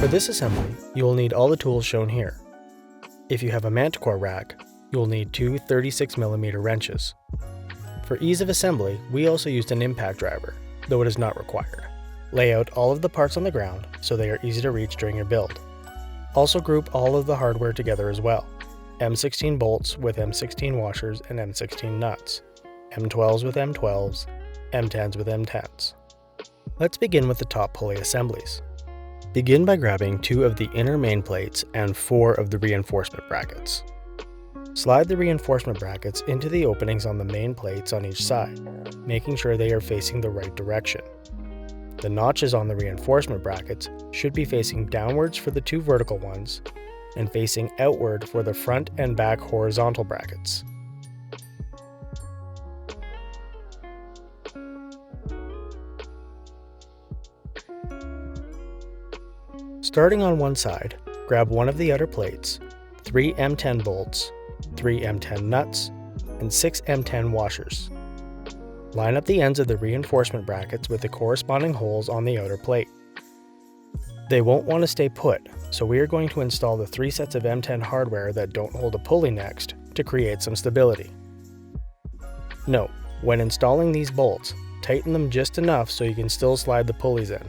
For this assembly, you will need all the tools shown here. If you have a manticore rack, you will need two 36mm wrenches. For ease of assembly, we also used an impact driver, though it is not required. Lay out all of the parts on the ground so they are easy to reach during your build. Also group all of the hardware together as well. M16 bolts with M16 washers and M16 nuts, M12s with M12s, M10s with M10s. Let's begin with the top pulley assemblies. Begin by grabbing 2 of the inner main plates and 4 of the reinforcement brackets. Slide the reinforcement brackets into the openings on the main plates on each side, making sure they are facing the right direction. The notches on the reinforcement brackets should be facing downwards for the 2 vertical ones and facing outward for the front and back horizontal brackets. Starting on one side, grab one of the outer plates, 3 M10 bolts, 3 M10 nuts, and 6 M10 washers. Line up the ends of the reinforcement brackets with the corresponding holes on the outer plate. They won't want to stay put, so we are going to install the 3 sets of M10 hardware that don't hold a pulley next to create some stability. Note, when installing these bolts, tighten them just enough so you can still slide the pulleys in.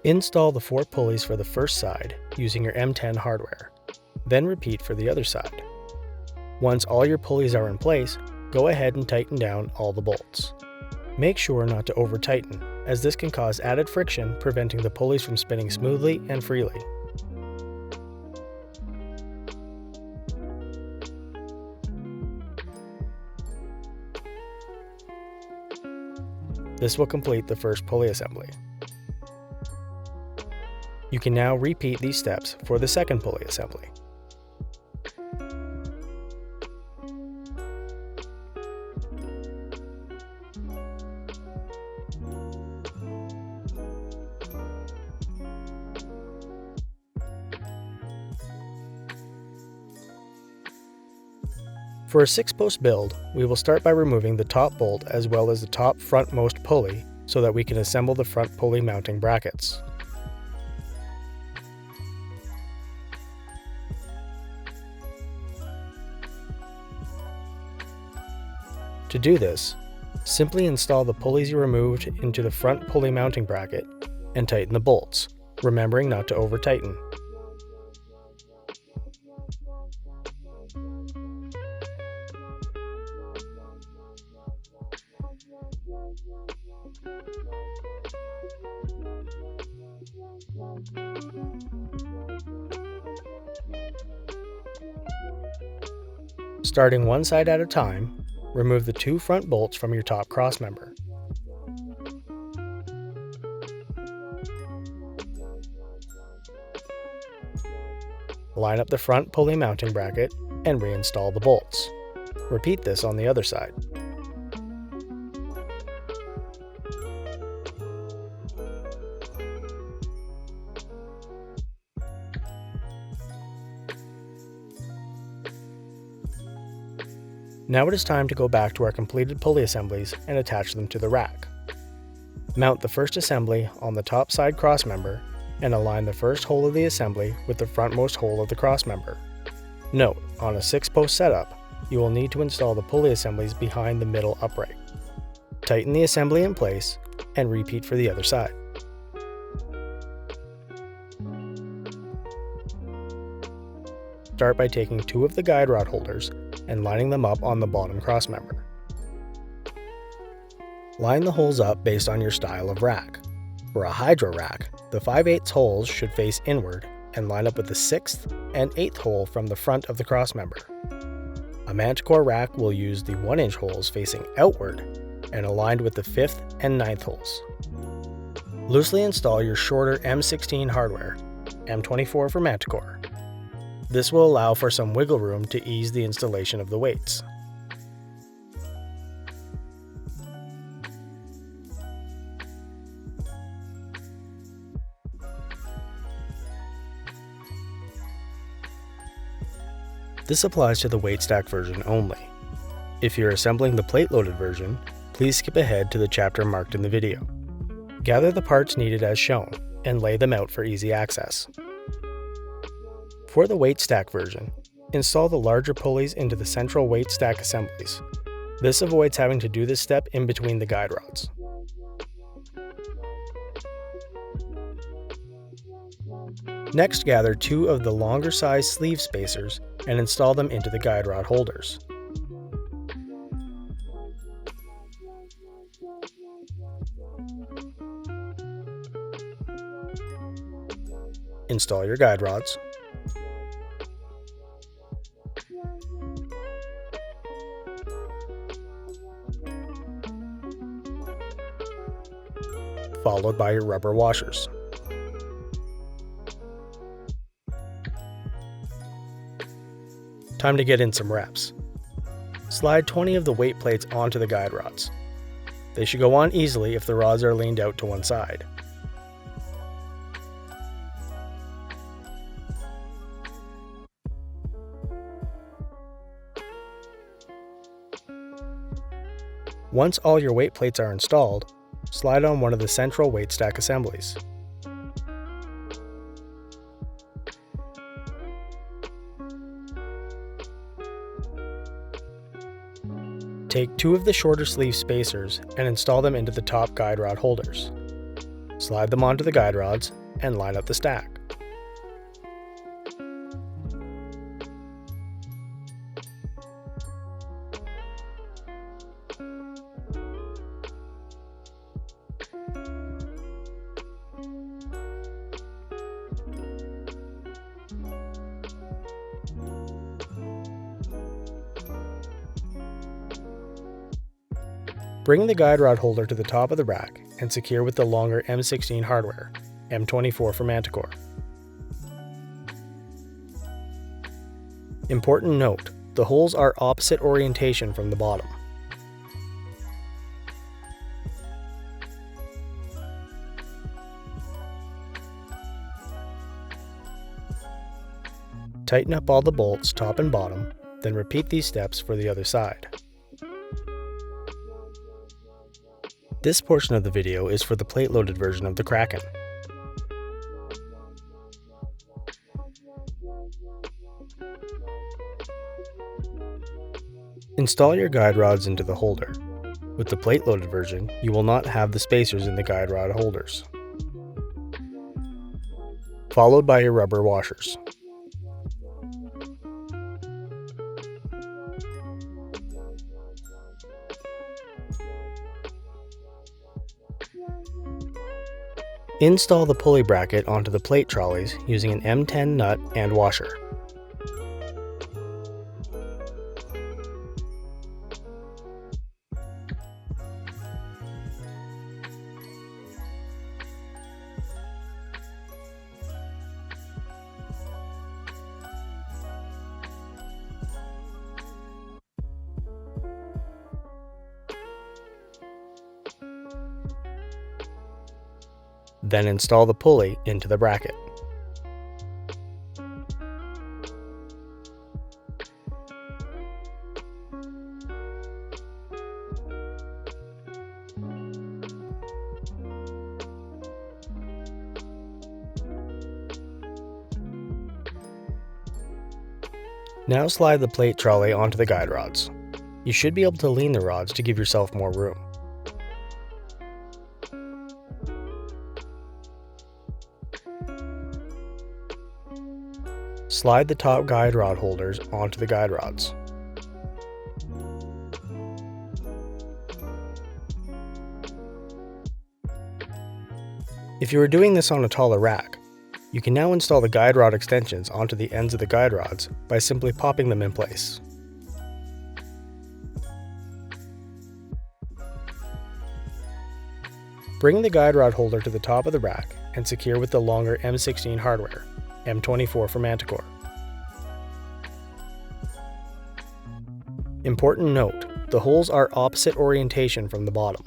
Install the 4 pulleys for the first side using your M10 hardware, then repeat for the other side. Once all your pulleys are in place, go ahead and tighten down all the bolts. Make sure not to over-tighten, as this can cause added friction, preventing the pulleys from spinning smoothly and freely. This will complete the first pulley assembly. You can now repeat these steps for the second pulley assembly. For a 6-post build, we will start by removing the top bolt as well as the top frontmost pulley so that we can assemble the front pulley mounting brackets. To do this, simply install the pulleys you removed into the front pulley mounting bracket and tighten the bolts, remembering not to over-tighten. Starting one side at a time, remove the 2 front bolts from your top crossmember. Line up the front pulley mounting bracket and reinstall the bolts. Repeat this on the other side. Now it is time to go back to our completed pulley assemblies and attach them to the rack. Mount the first assembly on the top side crossmember and align the first hole of the assembly with the frontmost hole of the crossmember. Note, on a 6-post setup, you will need to install the pulley assemblies behind the middle upright. Tighten the assembly in place and repeat for the other side. Start by taking 2 of the guide rod holders and lining them up on the bottom crossmember. Line the holes up based on your style of rack. For a hydro rack, the 5/8 holes should face inward and line up with the 6th and 8th hole from the front of the crossmember. A Manticore rack will use the 1-inch holes facing outward and aligned with the 5th and 9th holes. Loosely install your shorter M16 hardware, M24 for Manticore. This will allow for some wiggle room to ease the installation of the weights. This applies to the weight stack version only. If you're assembling the plate-loaded version, please skip ahead to the chapter marked in the video. Gather the parts needed as shown and lay them out for easy access. For the weight stack version, install the larger pulleys into the central weight stack assemblies. This avoids having to do this step in between the guide rods. Next, gather 2 of the longer size sleeve spacers and install them into the guide rod holders. Install your guide rods. Followed by your rubber washers. Time to get in some reps. Slide 20 of the weight plates onto the guide rods. They should go on easily if the rods are leaned out to one side. Once all your weight plates are installed, slide on one of the central weight stack assemblies. Take 2 of the shorter sleeve spacers and install them into the top guide rod holders. Slide them onto the guide rods and line up the stack. Bring the guide rod holder to the top of the rack and secure with the longer M16 hardware, M24 for Manticore. Important note, the holes are opposite orientation from the bottom. Tighten up all the bolts top and bottom, then repeat these steps for the other side. This portion of the video is for the plate-loaded version of the Kraken. Install your guide rods into the holder. With the plate-loaded version, you will not have the spacers in the guide rod holders. Followed by your rubber washers. Install the pulley bracket onto the plate trolleys using an M10 nut and washer. Then install the pulley into the bracket. Now slide the plate trolley onto the guide rods. You should be able to lean the rods to give yourself more room. Slide the top guide rod holders onto the guide rods. If you are doing this on a taller rack, you can now install the guide rod extensions onto the ends of the guide rods by simply popping them in place. Bring the guide rod holder to the top of the rack and secure with the longer M16 hardware, M24 for Manticore. Important note, the holes are opposite orientation from the bottom.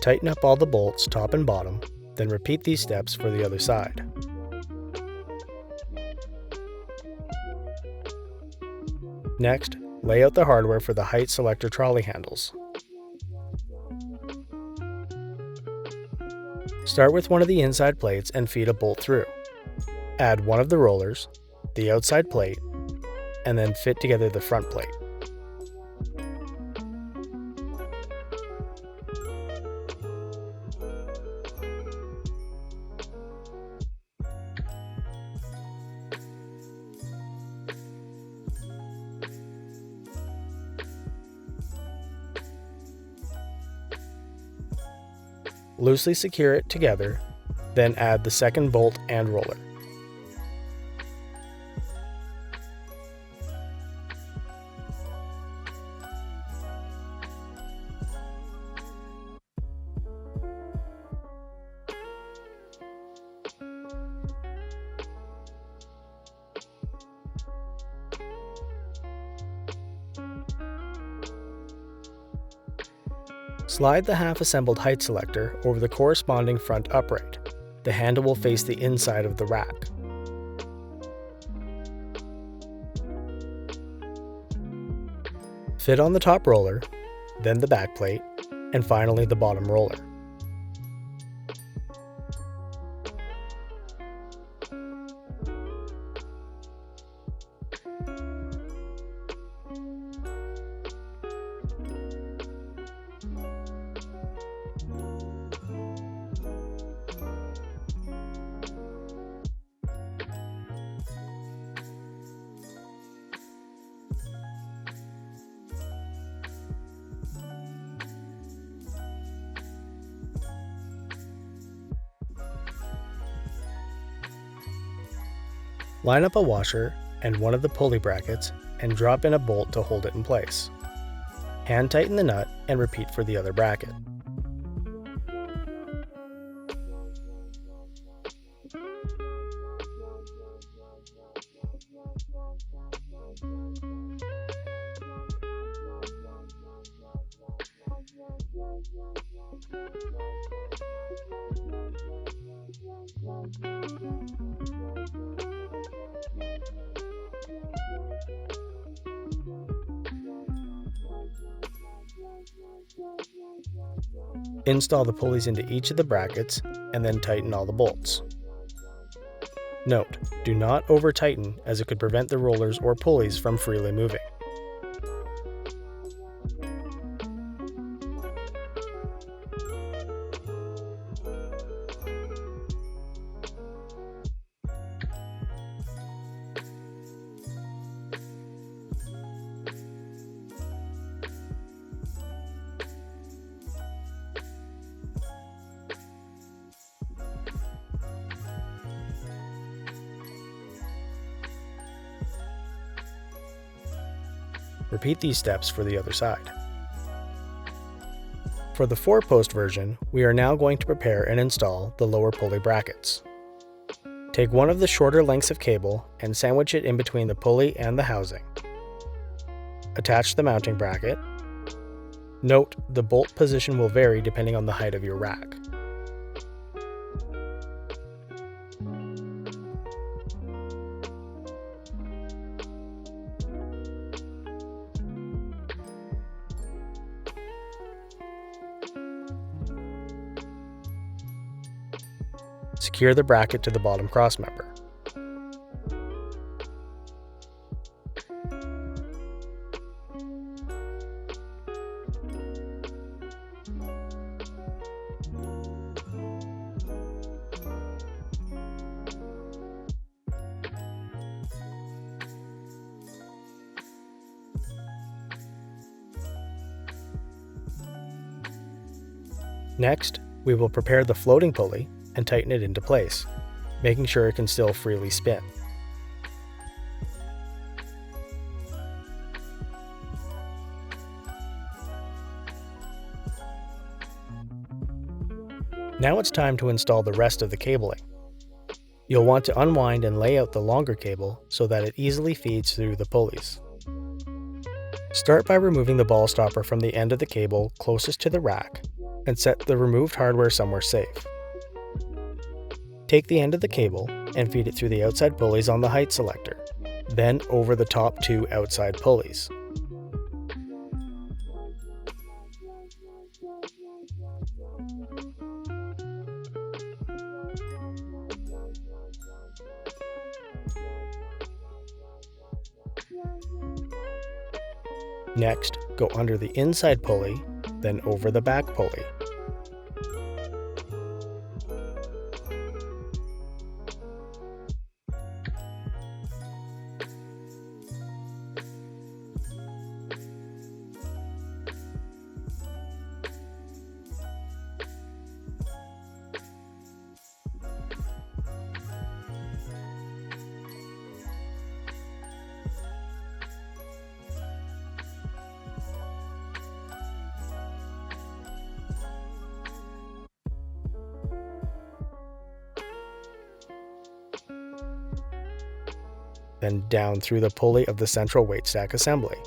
Tighten up all the bolts top and bottom, then repeat these steps for the other side. Next, lay out the hardware for the height selector trolley handles. Start with one of the inside plates and feed a bolt through. Add one of the rollers, the outside plate, and then fit together the front plate. Loosely secure it together, then add the second bolt and roller. Slide the half-assembled height selector over the corresponding front upright. The handle will face the inside of the rack. Fit on the top roller, then the back plate, and finally the bottom roller. Line up a washer and one of the pulley brackets and drop in a bolt to hold it in place. Hand tighten the nut and repeat for the other bracket. Install the pulleys into each of the brackets and then tighten all the bolts. Note, do not over-tighten as it could prevent the rollers or pulleys from freely moving. Repeat these steps for the other side. For the 4-post version, we are now going to prepare and install the lower pulley brackets. Take one of the shorter lengths of cable and sandwich it in between the pulley and the housing. Attach the mounting bracket. Note, the bolt position will vary depending on the height of your rack. secure the bracket to the bottom crossmember. Next, we will prepare the floating pulley and tighten it into place, making sure it can still freely spin. Now it's time to install the rest of the cabling. You'll want to unwind and lay out the longer cable so that it easily feeds through the pulleys. Start by removing the ball stopper from the end of the cable closest to the rack and set the removed hardware somewhere safe. Take the end of the cable and feed it through the outside pulleys on the height selector, then over the top two outside pulleys. Next, go under the inside pulley, then over the back pulley. Then down through the pulley of the central weight stack assembly.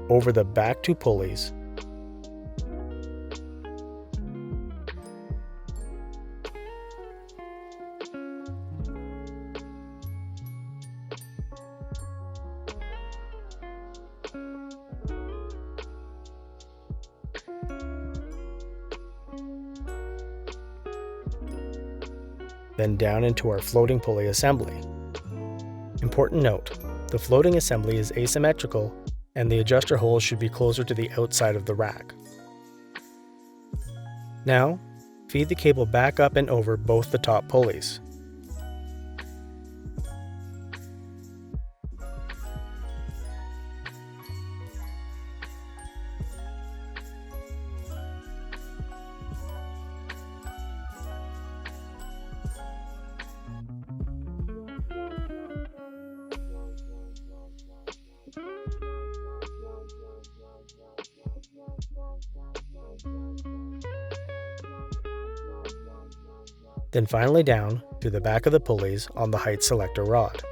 Over the back two pulleys, then down into our floating pulley assembly. Important note, the floating assembly is asymmetrical and the adjuster holes should be closer to the outside of the rack. Now, feed the cable back up and over both the top pulleys. Then finally down to the back of the pulleys on the height selector rod.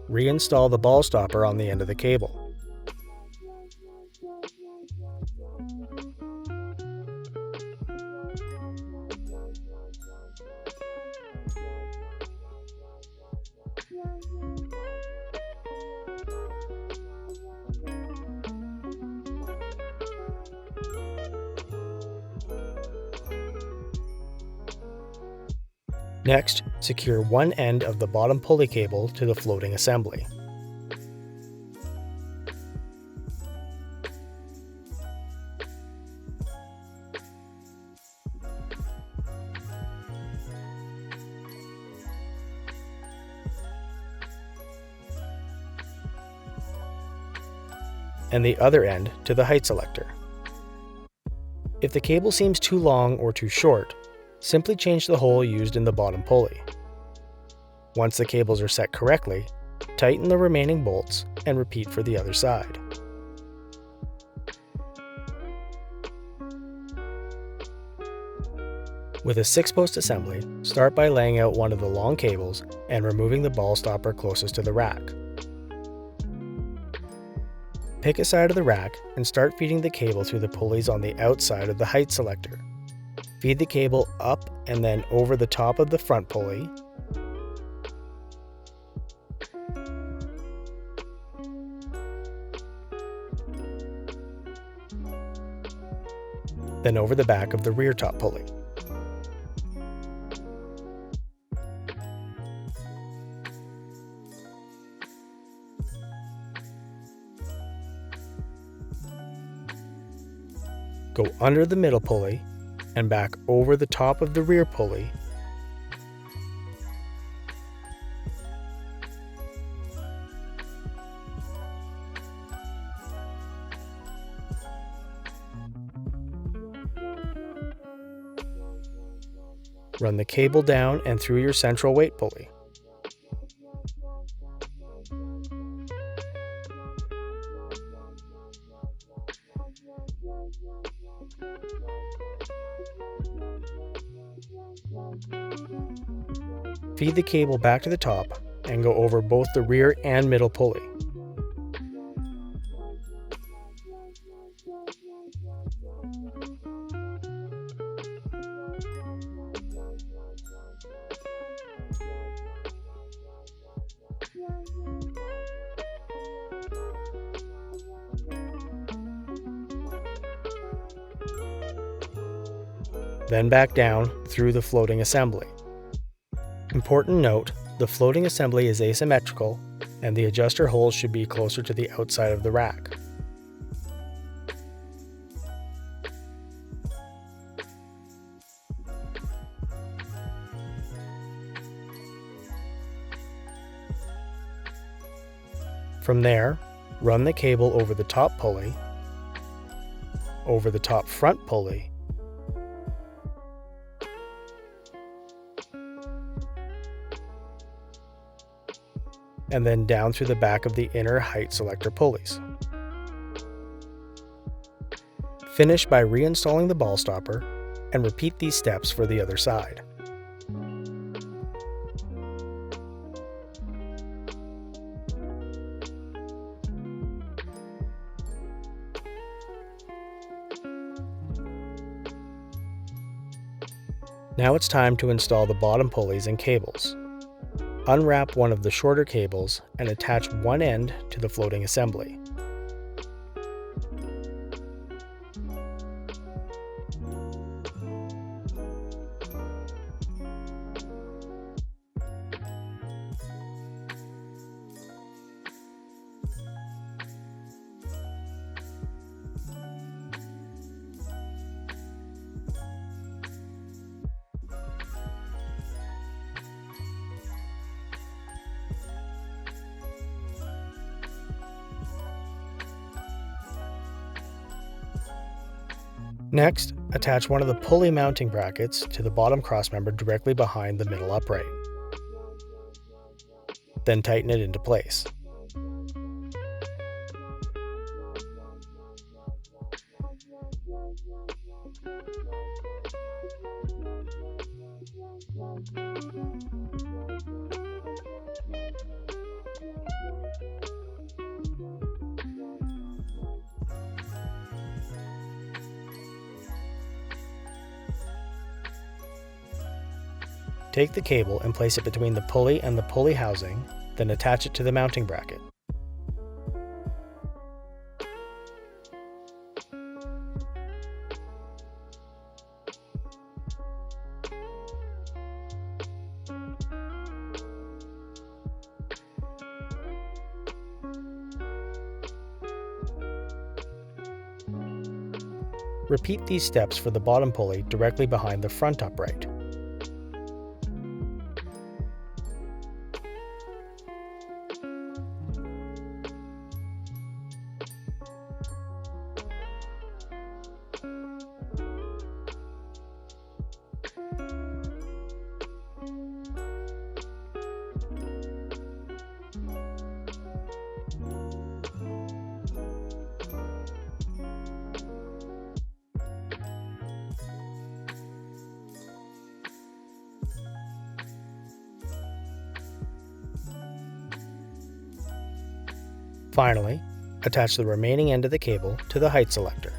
Reinstall the ball stopper on the end of the cable. Next, secure one end of the bottom pulley cable to the floating assembly. And the other end to the height selector. If the cable seems too long or too short, simply change the hole used in the bottom pulley. Once the cables are set correctly, tighten the remaining bolts and repeat for the other side. With a 6-post assembly, start by laying out one of the long cables and removing the ball stopper closest to the rack. Pick a side of the rack and start feeding the cable through the pulleys on the outside of the height selector, Feed the cable up and then over the top of the front pulley. Then over the back of the rear top pulley. Go under the middle pulley and back over the top of the rear pulley. Run the cable down and through your central weight pulley. Feed the cable back to the top and go over both the rear and middle pulley. Then back down through the floating assembly. Important note, the floating assembly is asymmetrical and the adjuster holes should be closer to the outside of the rack. From there, run the cable over the top pulley, over the top front pulley, and then down through the back of the inner height selector pulleys. Finish by reinstalling the ball stopper and repeat these steps for the other side. Now it's time to install the bottom pulleys and cables. Unwrap one of the shorter cables and attach one end to the floating assembly. Next, attach one of the pulley mounting brackets to the bottom crossmember directly behind the middle upright. Then tighten it into place. Take the cable and place it between the pulley and the pulley housing, then attach it to the mounting bracket. Repeat these steps for the bottom pulley directly behind the front upright. Finally, attach the remaining end of the cable to the height selector.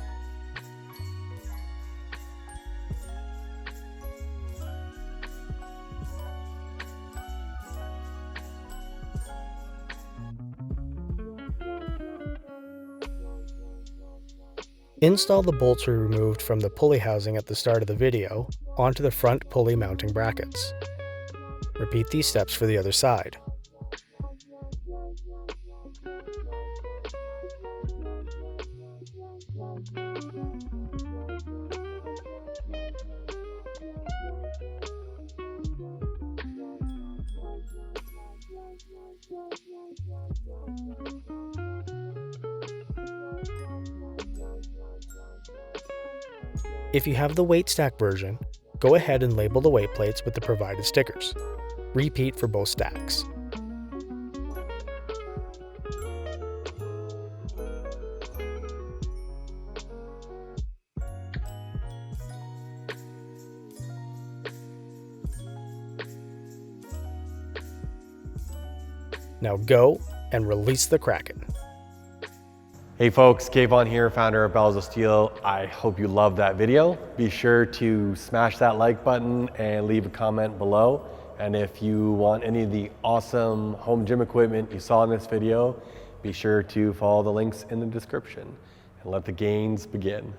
Install the bolts we removed from the pulley housing at the start of the video onto the front pulley mounting brackets. Repeat these steps for the other side. If you have the weight stack version, go ahead and label the weight plates with the provided stickers. Repeat for both stacks. Now go and release the Kraken. Hey folks, Kayvon here, founder of Bells of Steel. I hope you loved that video. Be sure to smash that like button and leave a comment below. And if you want any of the awesome home gym equipment you saw in this video, be sure to follow the links in the description and let the gains begin.